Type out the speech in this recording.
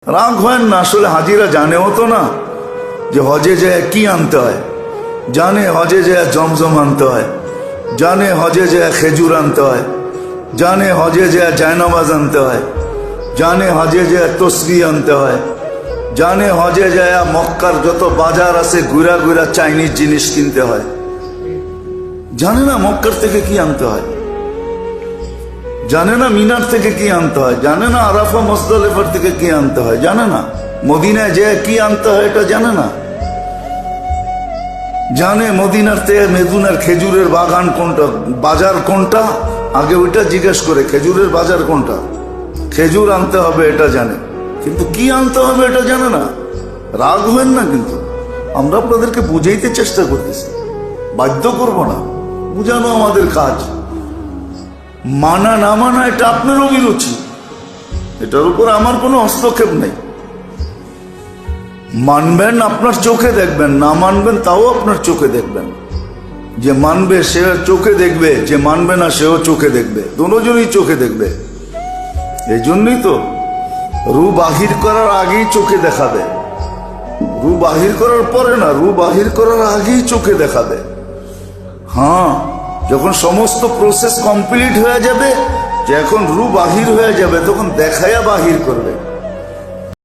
রাগ হয় না, আসলে হাজিরা জানেও তো না যে হজে যায় কি আনতে হয়। জানে হজে যায় জমজম আনতে হয়, জানে হজে যায় খেজুর আনতে হয়, জানে হজে যায় জায়নামাজ আনতে হয়, জানে হজে যায় তসবি আনতে হয়, জানে হজে যায় মক্কার যত বাজার আছে ঘুরা ঘুরা চাইনিজ জিনিস কিনতে হয়। জানে না মক্কার থেকে কি আনতে হয়, জানে না মিনার থেকে কি আনতে হয়, জানে না আরাফা মুজদালিফার থেকে কি আনতে হয়, জানে না মদিনায় যে কি আনতে হয় এটা জানে না। জানে মদিনার থেকে মেদুনার খেজুরের বাগান কোনটা, বাজার কোনটা, আগে ওইটা জিজ্ঞেস করে খেজুরের বাজার কোনটা, খেজুর আনতে হবে এটা জানে, কিন্তু কি আনতে হবে এটা জানে না। রাগ হবেন না, কিন্তু আমরা আপনাদেরকে বুঝাইতে চেষ্টা করতেছি, বাধ্য করব না, বুঝানো আমাদের কাজ। মানা না মানা এটা আপনার অভিরুচি, এটার উপর আমার কোনো হস্তক্ষেপ নেই। মানবেন আপনার চোখে দেখবেন, না মানবেন তাও আপনার চোখে দেখবেন। যে মানবে সে চোখে দেখবে, যে মানবে না সেও চোখে দেখবে, দুজনই চোখে দেখবে। এই জন্যই তো রু বাহির করার আগেই চোখে দেখাবে, রু বাহির করার পরে না, রু বাহির করার আগেই চোখে দেখাবে। হ্যাঁ, যখন সমস্ত প্রসেস কমপ্লিট হয়ে যাবে, যে এখন রু বাহির হয়ে যাবে, তখন দেখায়া বাহির করবে।